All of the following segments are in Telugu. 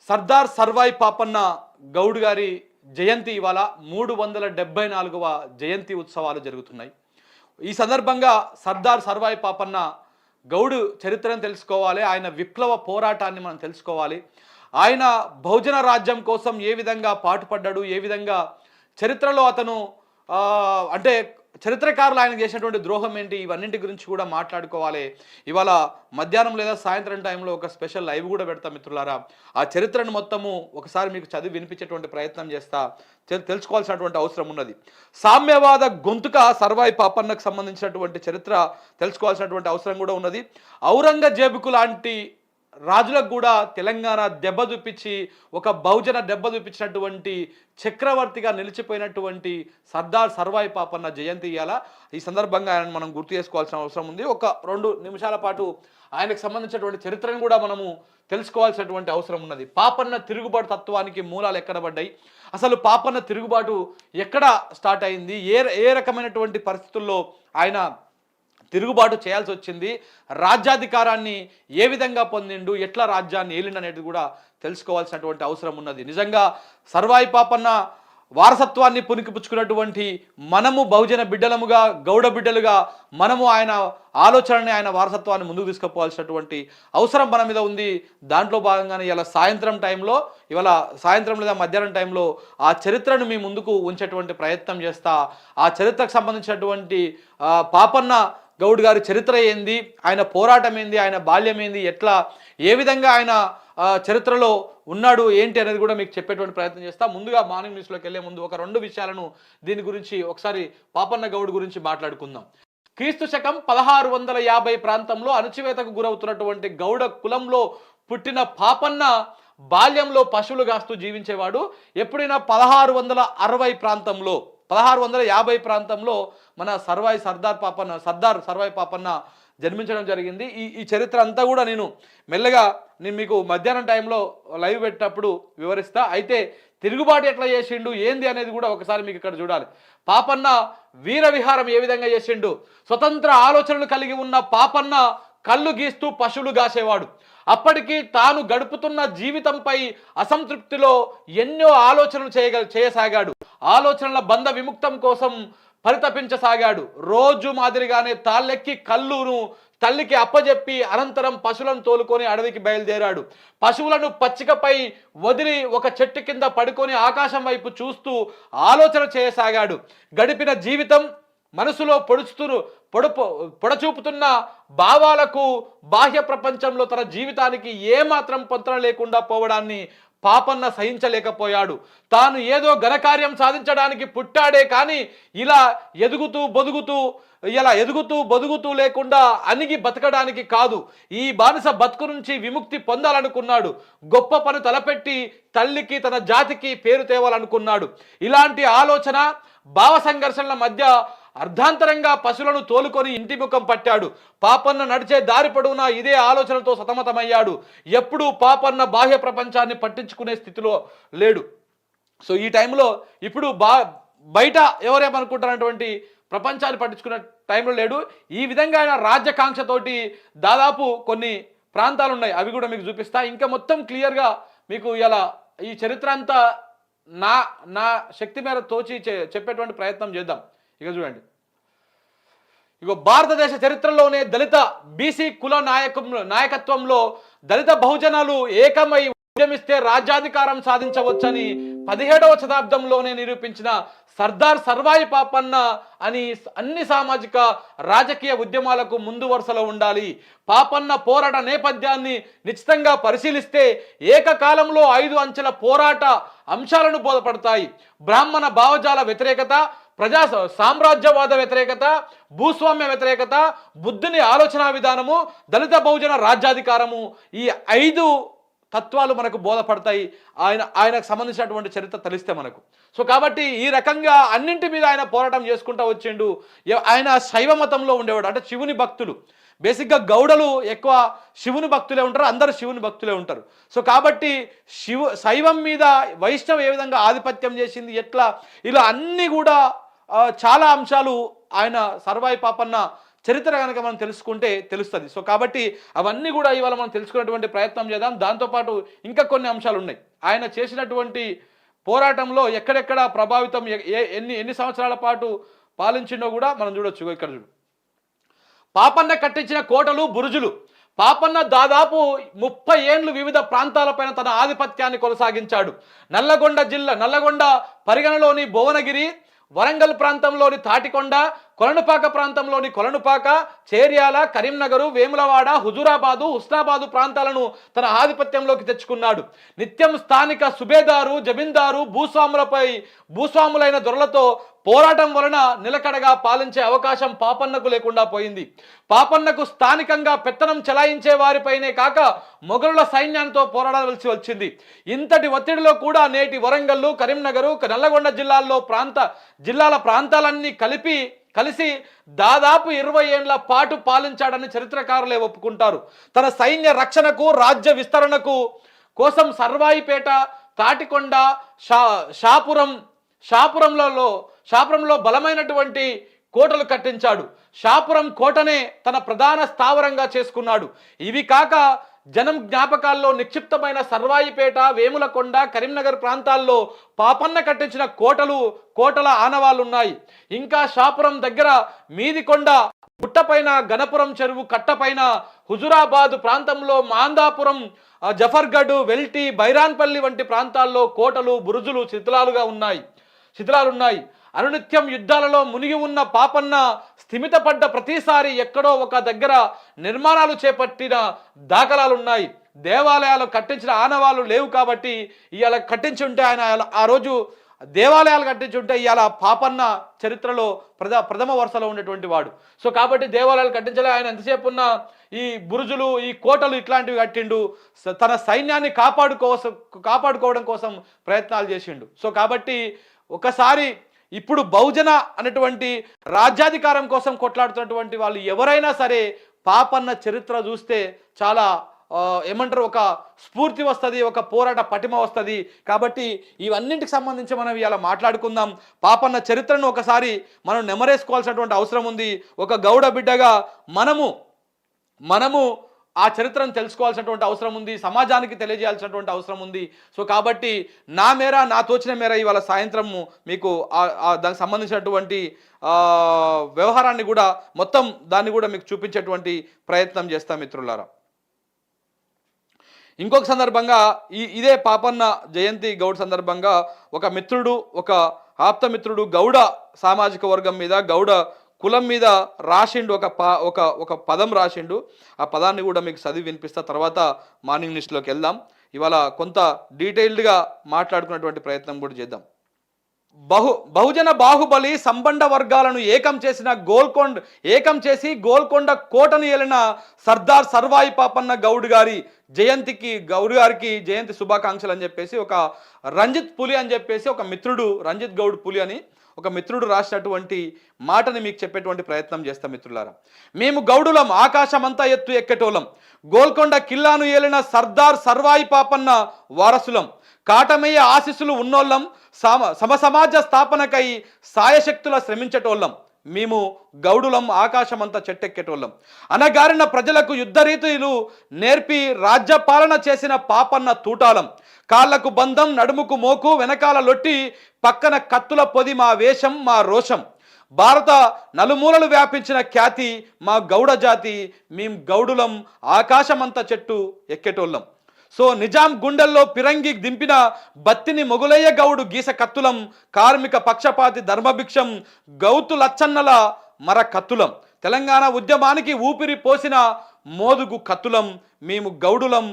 సర్దార్ సర్వాయి పాపన్న గౌడ్ గారి జయంతి ఇవాళ 374వ జయంతి ఉత్సవాలు జరుగుతున్నాయి. ఈ సందర్భంగా సర్దార్ సర్వాయి పాపన్న గౌడ్ చరిత్రను తెలుసుకోవాలి, ఆయన విప్లవ పోరాటాన్ని మనం తెలుసుకోవాలి. ఆయన బహుజన రాజ్యం కోసం ఏ విధంగా పాటుపడ్డాడు, ఏ విధంగా చరిత్రలో అతను అంటే చరిత్రకారులు ఆయన చేసినటువంటి ద్రోహం ఏంటి, ఇవన్నింటి గురించి కూడా మాట్లాడుకోవాలి. ఇవాళ మధ్యాహ్నం లేదా సాయంత్రం టైంలో ఒక స్పెషల్ లైవ్ కూడా పెడతాం మిత్రులారా. ఆ చరిత్రను మొత్తము ఒకసారి మీకు చదివి వినిపించేటువంటి ప్రయత్నం చేస్తా. తెలుసుకోవాల్సినటువంటి అవసరం ఉన్నది. సామ్యవాద గొంతుక సర్వాయి పాపన్నకు సంబంధించినటువంటి చరిత్ర తెలుసుకోవాల్సినటువంటి అవసరం కూడా ఉన్నది. ఔరంగజేబుకు లాంటి రాజులకు కూడా తెలంగాణ దెబ్బ చూపించి ఒక బహుజన దెబ్బ చూపించినటువంటి చక్రవర్తిగా నిలిచిపోయినటువంటి సర్దార్ సర్వాయి పాపన్న జయంతి ఇయ్యాల. ఈ సందర్భంగా ఆయన మనం గుర్తు చేసుకోవాల్సిన అవసరం ఉంది. ఒక 2 నిమిషాల పాటు ఆయనకు సంబంధించినటువంటి చరిత్రను కూడా మనము తెలుసుకోవాల్సినటువంటి అవసరం ఉన్నది. పాపన్న తిరుగుబాటు తత్వానికి మూలాలు ఎక్కడ పడ్డాయి, అసలు పాపన్న తిరుగుబాటు ఎక్కడ స్టార్ట్ అయింది, ఏ రకమైనటువంటి పరిస్థితుల్లో ఆయన తిరుగుబాటు చేయాల్సి వచ్చింది, రాజ్యాధికారాన్ని ఏ విధంగా పొందిండు, ఎట్లా రాజ్యాన్ని ఏలిండు అనేది కూడా తెలుసుకోవాల్సినటువంటి అవసరం ఉన్నది. నిజంగా సర్వాయి పాపన్న వారసత్వాన్ని పుణికిపుచ్చుకున్నటువంటి మనము బహుజన బిడ్డలముగా, గౌడ బిడ్డలుగా మనము ఆయన ఆలోచనని, ఆయన వారసత్వాన్ని ముందుకు తీసుకుపోవాల్సినటువంటి అవసరం మన మీద ఉంది. దాంట్లో భాగంగానే ఇవాళ సాయంత్రం టైంలో, ఇవాళ సాయంత్రం లేదా మధ్యాహ్నం టైంలో ఆ చరిత్రను మీ ముందుకు ఉంచేటువంటి ప్రయత్నం చేస్తా. ఆ చరిత్రకు సంబంధించినటువంటి పాపన్న గౌడ్ గారి చరిత్ర ఏంది, ఆయన పోరాటం ఏంది, ఆయన బాల్యం ఏంది, ఎట్లా ఏ విధంగా ఆయన చరిత్రలో ఉన్నాడు ఏంటి అనేది కూడా మీకు చెప్పేటువంటి ప్రయత్నం చేస్తా. ముందుగా మార్నింగ్ న్యూస్లోకి వెళ్ళే ముందు ఒక 2 విషయాలను దీని గురించి ఒకసారి పాపన్న గౌడ్ గురించి మాట్లాడుకుందాం. క్రీస్తు శకం 1650 ప్రాంతంలో అణచివేతకు గురవుతున్నటువంటి గౌడ కులంలో పుట్టిన పాపన్న బాల్యంలో పశువులు కాస్తూ జీవించేవాడు. ఎప్పుడైనా 1660 ప్రాంతంలో 1650 ప్రాంతంలో మన సర్దార్ సర్వాయి పాపన్న జన్మించడం జరిగింది. ఈ చరిత్ర అంతా కూడా నేను మెల్లగా మీకు మధ్యాహ్నం టైంలో లైవ్ పెట్టినప్పుడు వివరిస్తా. అయితే తిరుగుబాటు ఎట్లా చేసిండు ఏంది అనేది కూడా ఒకసారి మీకు ఇక్కడ చూడాలి. పాపన్న వీర విహారం ఏ విధంగా చేసిండు, స్వతంత్ర ఆలోచనలు కలిగి ఉన్న పాపన్న కళ్ళు గీస్తూ పశువులు గాసేవాడు. అప్పటికి తాను గడుపుతున్న జీవితంపై అసంతృప్తిలో ఎన్నో ఆలోచనలు చేయసాగాడు. ఆలోచనల బంధ విముక్తం కోసం పరితపించసాగాడు. రోజు మాదిరిగానే తాళ్ళెక్కి కళ్ళును తల్లికి అప్పజెప్పి అనంతరం పశువులను తోలుకొని అడవికి బయలుదేరాడు. పశువులను పచ్చికపై వదిలి ఒక చెట్టు కింద పడుకొని ఆకాశం వైపు చూస్తూ ఆలోచన చేయసాగాడు. గడిపిన జీవితం మనసులో పొడచూపుతున్న భావాలకు బాహ్య ప్రపంచంలో తన జీవితానికి ఏమాత్రం పొంతన లేకుండా పోవడాన్ని పాపన్న సహించలేకపోయాడు. తాను ఏదో ఘనకార్యం సాధించడానికి పుట్టాడే కానీ ఇలా ఎదుగుతూ బొదుగుతూ లేకుండా అణిగి బతకడానికి కాదు. ఈ బానిస బతుకు నుంచి విముక్తి పొందాలనుకున్నాడు. గొప్ప పని తలపెట్టి తల్లికి తన జాతికి పేరు తేవాలనుకున్నాడు. ఇలాంటి ఆలోచన భావ సంఘర్షణల మధ్య అర్ధాంతరంగా పశువులను తోలుకొని ఇంటి ముఖం పట్టాడు. పాపన్న నడిచే దారి పొడవునా ఇదే ఆలోచనతో సతమతమయ్యాడు. ఎప్పుడూ పాపన్న బాహ్య ప్రపంచాన్ని పట్టించుకునే స్థితిలో లేడు. సో ఈ టైంలో ఇప్పుడు బయట ఎవరేమనుకుంటారన్నటువంటి ప్రపంచాన్ని పట్టించుకునే టైంలో లేడు. ఈ విధంగా ఆయన రాజ్యకాంక్షతోటి దాదాపు కొన్ని ప్రాంతాలు ఉన్నాయి, అవి కూడా మీకు చూపిస్తా. ఇంకా మొత్తం క్లియర్గా మీకు ఇలా ఈ చరిత్ర అంతా నా శక్తి మేర తోచి చెప్పేటువంటి ప్రయత్నం చేద్దాం. ఇక చూడండి, భారతదేశ చరిత్రలోనే దళిత బీసీ కుల నాయకత్వంలో దళిత బహుజనాలు ఏకమై ఉద్యమిస్తే రాజ్యాధికారం సాధించవచ్చని 17వ శతాబ్దంలోనే నిరూపించిన సర్దార్ సర్వాయి పాపన్న అన్ని సామాజిక రాజకీయ ఉద్యమాలకు ముందు వరుసలో ఉండాలి. పాపన్న పోరాట నేపథ్యాన్ని నిశ్చితంగా పరిశీలిస్తే ఏకకాలంలో 5 అంచెల పోరాట అంశాలను బోధపడతాయి. బ్రాహ్మణ భావజాల వ్యతిరేకత, సామ్రాజ్యవాద వ్యతిరేకత, భూస్వామ్య వ్యతిరేకత, బుద్ధుని ఆలోచన విధానము, దళిత బహుజన రాజ్యాధికారము, ఈ 5 తత్వాలు మనకు బోధపడతాయి ఆయనకు సంబంధించినటువంటి చరిత్ర తెలిస్తే మనకు. సో కాబట్టి ఈ రకంగా అన్నింటి మీద ఆయన పోరాటం చేసుకుంటూ వచ్చిండు. ఆయన శైవ మతంలో ఉండేవాడు, అంటే శివుని భక్తులు. బేసిక్గా గౌడలు ఎక్కువ శివుని భక్తులే ఉంటారు, అందరూ శివుని భక్తులే ఉంటారు. సో కాబట్టి శైవం మీద వైష్ణవం ఏ విధంగా ఆధిపత్యం చేసింది, ఎట్లా, ఇలా అన్నీ కూడా చాలా అంశాలు ఆయన సర్వాయి పాపన్న చరిత్ర కనుక మనం తెలుసుకుంటే తెలుస్తుంది. సో కాబట్టి అవన్నీ కూడా ఇవాళ మనం తెలుసుకునేటువంటి ప్రయత్నం చేద్దాం. దాంతోపాటు ఇంకా కొన్ని అంశాలు ఉన్నాయి. ఆయన చేసినటువంటి పోరాటంలో ఎక్కడెక్కడ ప్రభావితం, ఎన్ని ఎన్ని సంవత్సరాల పాటు పాలించిండో కూడా మనం చూడొచ్చు. ఇక్కడ చూడు, పాపన్న కట్టించిన కోటలు, బురుజులు. పాపన్న దాదాపు 30 ఏండ్లు వివిధ ప్రాంతాలపైన తన ఆధిపత్యాన్ని కొనసాగించాడు. నల్లగొండ పరిగణలోని భువనగిరి, వరంగల్ ప్రాంతంలోని తాటికొండ, కొలనుపాక ప్రాంతంలోని కొలనుపాక, చేర్యాల, కరీంనగరు, వేములవాడ, హుజూరాబాదు, హుస్నాబాదు ప్రాంతాలను తన ఆధిపత్యంలోకి తెచ్చుకున్నాడు. నిత్యం స్థానిక సుబేదారు, జమీందారు, భూస్వాములైన దొరలతో పోరాటం వలన నిలకడగా పాలించే అవకాశం పాపన్నకు లేకుండా పోయింది. పాపన్నకు స్థానికంగా పెత్తనం చెలాయించే వారిపైనే కాక మొఘలుల సైన్యంతో పోరాడవలసి వచ్చింది. ఇంతటి ఒత్తిడిలో కూడా నేటి వరంగల్లు, కరీంనగరు, నల్లగొండ జిల్లాల ప్రాంతాలన్నీ కలిసి దాదాపు 20 ఏండ్ల పాటు పాలించాడని చరిత్రకారులే ఒప్పుకుంటారు. తన సైన్య రక్షణకు, రాజ్య విస్తరణకు కోసం సర్వాయిపేట, తాటికొండ, షాపురంలో బలమైనటువంటి కోటలు కట్టించాడు. షాపురం కోటనే తన ప్రధాన స్థావరంగా చేసుకున్నాడు. ఇవి కాక జనం జ్ఞాపకాల్లో నిక్షిప్తమైన సర్వాయిపేట, వేములకొండ, కరీంనగర్ ప్రాంతాల్లో పాపన్న కట్టించిన కోటల ఆనవాళ్ళున్నాయి. ఇంకా షాపురం దగ్గర మీదికొండ గుట్టపైన, గణపురం చెరువు కట్టపైన, హుజురాబాద్ ప్రాంతంలో మాందాపురం, జఫర్గఢ్, వెల్టి, బైరాన్పల్లి వంటి ప్రాంతాల్లో కోటలు, బురుజులు శిథిలాలున్నాయి. అనునిత్యం యుద్ధాలలో మునిగి ఉన్న పాపన్న స్థిమితపడ్డ ప్రతిసారి ఎక్కడో ఒక దగ్గర నిర్మాణాలు చేపట్టిన దాఖలాలున్నాయి. దేవాలయాలు కట్టించిన ఆనవాళ్ళు లేవు కాబట్టి ఇవాళ కట్టించి ఉంటే, ఆయన ఆ రోజు దేవాలయాలు కట్టించి ఉంటే ఇవాళ పాపన్న చరిత్రలో ప్రథమ వరుసలో ఉండేటువంటి వాడు. సో కాబట్టి దేవాలయాలు కట్టించలే. ఆయన ఎంతసేపు ఉన్న ఈ బురుజులు, ఈ కోటలు ఇట్లాంటివి కట్టిండు. తన సైన్యాన్ని కాపాడుకోవడం కోసం ప్రయత్నాలు చేసిండు. సో కాబట్టి ఒకసారి ఇప్పుడు బహుజన అనేటువంటి రాజ్యాధికారం కోసం కొట్లాడుతున్నటువంటి వాళ్ళు ఎవరైనా సరే పాపన్న చరిత్ర చూస్తే చాలా ఏమంటారు, ఒక స్ఫూర్తి వస్తుంది, ఒక పోరాట పటిమ వస్తుంది. కాబట్టి ఇవన్నింటికి సంబంధించి మనం ఇలా మాట్లాడుకుందాం. పాపన్న చరిత్రను ఒకసారి మనం నెమరేసుకోవాల్సినటువంటి అవసరం ఉంది. ఒక గౌడ బిడ్డగా మనము ఆ చరిత్రను తెలుసుకోవాల్సినటువంటి అవసరం ఉంది, సమాజానికి తెలియజేయాల్సినటువంటి అవసరం ఉంది. సో కాబట్టి నా తోచిన మేర ఇవాళ సాయంత్రం మీకు దానికి సంబంధించినటువంటి వ్యవహారాన్ని కూడా మొత్తం దాన్ని కూడా మీకు చూపించేటువంటి ప్రయత్నం చేస్తాం మిత్రులారా. ఇంకొక సందర్భంగా ఇదే పాపన్న జయంతి గౌడ్ సందర్భంగా ఒక ఆప్తమిత్రుడు గౌడ సామాజిక వర్గం మీద, గౌడ కులం మీద రాసిండు, ఒక పదం రాసిండు. ఆ పదాన్ని కూడా మీకు చదివి వినిపిస్తా, తర్వాత మార్నింగ్ లిస్ట్లోకి వెళ్దాం. ఇవాళ కొంత డీటెయిల్డ్గా మాట్లాడుకున్నటువంటి ప్రయత్నం కూడా చేద్దాం. బహుజన బాహుబలి సంబంధ వర్గాలను ఏకం చేసి గోల్కొండ కోటను ఏలిన సర్దార్ సర్వాయి పాపన్న గౌడ్ గారికి జయంతి శుభాకాంక్షలు అని చెప్పేసి ఒక రంజిత్ పులి అని చెప్పేసి ఒక మిత్రుడు, రంజిత్ గౌడ్ పులి అని ఒక మిత్రుడు రాసినటువంటి మాటని మీకు చెప్పేటువంటి ప్రయత్నం చేస్తాం మిత్రులారా. మేము గౌడులం, ఆకాశమంతా ఎత్తు ఎక్కేటోళ్ళం, గోల్కొండ కిల్లాను ఏలిన సర్దార్ సర్వాయి పాపన్న వారసులం, కాటమయ్య ఆశీస్సులు ఉన్నోళ్ళం, సమసమాజ స్థాపనకై సాయశక్తుల శ్రమించేటోళ్ళం. మేము గౌడులం, ఆకాశమంతా చెట్టెక్కేటోళ్ళం. అనగారిన ప్రజలకు యుద్ధ రీతులు నేర్పి రాజ్యపాలన చేసిన పాపన్న తూటాలం. కాళ్లకు బంధం, నడుముకు మోకు, వెనకాల లొట్టి, పక్కన కత్తుల పొది మా వేషం, మా రోషం. భారత నలుమూలలు వ్యాపించిన ఖ్యాతి మా గౌడ జాతి. మేము గౌడులం, ఆకాశమంతా చెట్టు ఎక్కేటోళ్ళం. సో నిజాం గుండెల్లో పిరంగి దింపిన బత్తిని మొగులయ్య గౌడు గీస కత్తులం, కార్మిక పక్షపాతి ధర్మభిక్షం, గౌతు లచ్చన్నల మర కత్తులం, తెలంగాణ ఉద్యమానికి ఊపిరి పోసిన మోదుగు కత్తులం. మేము గౌడులం,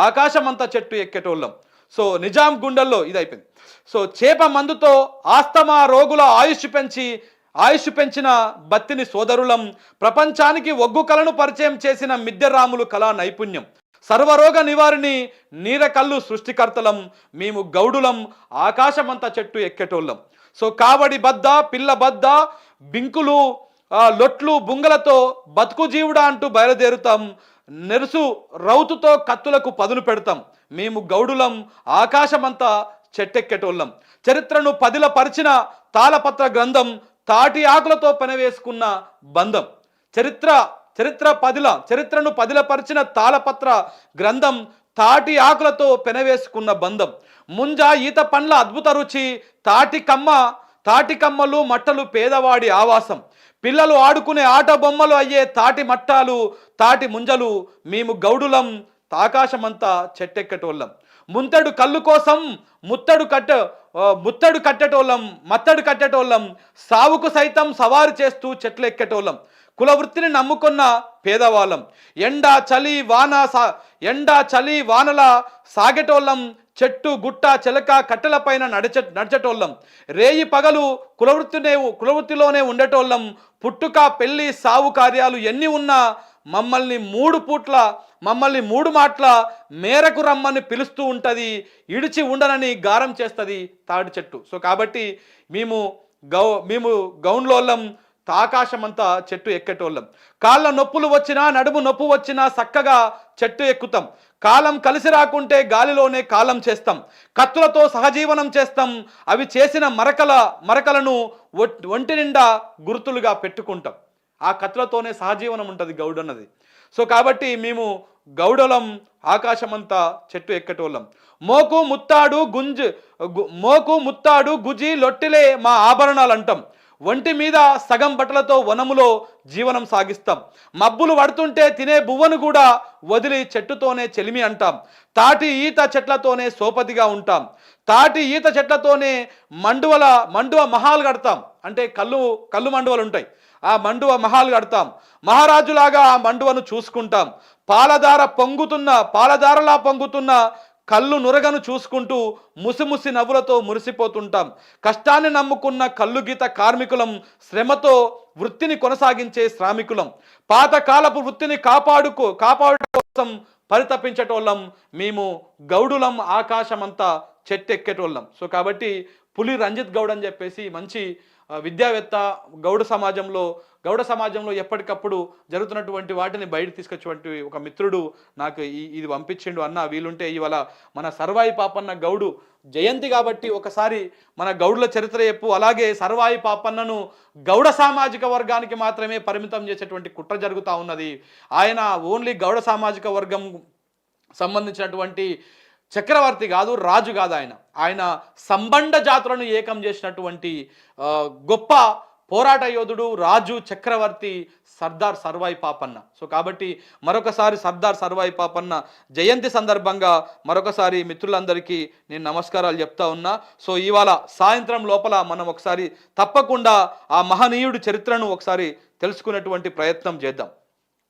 ఆకాశమంతా చెట్టు ఎక్కేటోళ్ళం. సో నిజాం గుండెల్లో ఇది అయిపోయింది. సో చేప మందుతో ఆస్తమా రోగుల ఆయుష్ పెంచిన బత్తిని సోదరులం, ప్రపంచానికి ఒగ్గు కళను పరిచయం చేసిన మిద్దెరాములు కళా నైపుణ్యం, సర్వరోగ నివారిణి నీరకల్లు సృష్టికర్తలం. మేము గౌడులం, ఆకాశమంతా చెట్టు ఎక్కేటోళ్ళం. సో కావడి బద్ద, పిల్ల బద్ద, బింకులు, లొట్లు, బుంగలతో బతుకు జీవుడా అంటూ బయలుదేరుతాం. నెరుసు రౌతుతో కత్తులకు పదును పెడతాం. మేము గౌడులం, ఆకాశమంతా చెట్టెక్కేటోళ్ళం. చరిత్రను పదిల పరిచిన తాళపత్ర గ్రంథం, తాటి ఆకులతో పనివేసుకున్న బంధం. చరిత్రను పదిలపరిచిన తాళపత్ర గ్రంథం, తాటి ఆకులతో పెనవేసుకున్న బంధం, ముంజ ఈత పండ్ల అద్భుత రుచి, తాటికమ్మలు మట్టలు పేదవాడి ఆవాసం, పిల్లలు ఆడుకునే ఆట బొమ్మలు అయ్యే తాటి మట్టాలు, తాటి ముంజలు, మేము గౌడులం ఆకాశమంతా చెట్టెక్కటోళ్ళం, ముంతడు కళ్ళు కోసం ముత్తడు కట్టెటోళ్ళం, సావుకు సైతం సవారు చేస్తూ చెట్లు ఎక్కేటోళ్ళం, కులవృత్తిని నమ్ముకున్న పేదవాళ్ళం, ఎండా చలి వానల సాగేటోళ్ళం, చెట్టు గుట్ట చెలక కట్టెలపైన నడిచేటోళ్ళం, రేయి పగలు కులవృత్తిలోనే ఉండేటోళ్ళం, పుట్టుక పెళ్లి సావు కార్యాలు ఎన్ని ఉన్నా మమ్మల్ని మూడు మాటల మేరకు రమ్మని పిలుస్తూ ఉంటుంది, ఇడిచి ఉండనని గారం చేస్తుంది తాడి చెట్టు. సో కాబట్టి మేము గౌన్లోళ్ళం, ఆకాశమంతా చెట్టు ఎక్కేటోళ్ళం, కాళ్ళ నొప్పులు వచ్చినా నడుము నొప్పు వచ్చినా చక్కగా చెట్టు ఎక్కుతాం, కాలం కలిసి రాకుంటే గాలిలోనే కాలం చేస్తాం, కత్తులతో సహజీవనం చేస్తాం, అవి చేసిన మరకలను ఒంటి నిండా గుర్తులుగా పెట్టుకుంటాం. ఆ కత్తులతోనే సహజీవనం ఉంటుంది గౌడన్నది. సో కాబట్టి మేము గౌడలం, ఆకాశమంతా చెట్టు ఎక్కటోళ్ళం, మోకు ముత్తాడు గుజి లొట్టిలే మా ఆభరణాలు అంటాం, ఒంటి మీద సగం బట్టలతో వనములో జీవనం సాగిస్తాం, మబ్బులు పడుతుంటే తినే బువ్వను కూడా వదిలి చెట్టుతోనే చెలిమి అంటాం, తాటి ఈత చెట్లతోనే సోపతిగా ఉంటాం, తాటి ఈత చెట్లతోనే మండువ మహాలు కడతాం, అంటే కళ్ళు మండువలు ఉంటాయి, ఆ మండువ మహాలు కడతాం, మహారాజులాగా ఆ మండువను చూసుకుంటాం, పాలధారలా పొంగుతున్న కళ్ళు నురగను చూసుకుంటూ ముసిముసి నవ్వులతో మురిసిపోతుంటాం, కష్టాన్ని నమ్ముకున్న కళ్ళు గీత కార్మికులం, శ్రమతో వృత్తిని కొనసాగించే శ్రామికులం, పాతకాలపు వృత్తిని కాపాడు కోసం పరితపించేటోళ్ళం, మేము గౌడులం, ఆకాశమంతా చెట్టెక్కేటోళ్ళం. సో కాబట్టి పులి రంజిత్ గౌడ్ అని చెప్పేసి మంచి విద్యావేత్త, గౌడ సమాజంలో ఎప్పటికప్పుడు జరుగుతున్నటువంటి వాటిని బయట తీసుకొచ్చేటువంటి ఒక మిత్రుడు నాకు ఇది పంపించిండు. అన్న వీలుంటే ఇవాళ మన సర్వాయి పాపన్న గౌడు జయంతి కాబట్టి ఒకసారి మన గౌడుల చరిత్ర చెప్పు, అలాగే సర్వాయి పాపన్నను గౌడ సామాజిక వర్గానికి మాత్రమే పరిమితం చేసేటువంటి కుట్ర జరుగుతూ ఉన్నది. ఆయన ఓన్లీ గౌడ సామాజిక వర్గం సంబంధించినటువంటి చక్రవర్తి కాదు, రాజు కాదు, ఆయన సంబండ జాతులను ఏకం చేసినటువంటి గొప్ప పోరాట యోధుడు, రాజు, చక్రవర్తి సర్దార్ సర్వాయి పాపన్న. సో కాబట్టి మరొకసారి సర్దార్ సర్వాయి పాపన్న జయంతి సందర్భంగా మరొకసారి మిత్రులందరికీ నేను నమస్కారాలు చెప్తా ఉన్నా. సో ఇవాళ సాయంత్రం లోపల మనం ఒకసారి తప్పకుండా ఆ మహనీయుడి చరిత్రను ఒకసారి తెలుసుకునేటువంటి ప్రయత్నం చేద్దాం.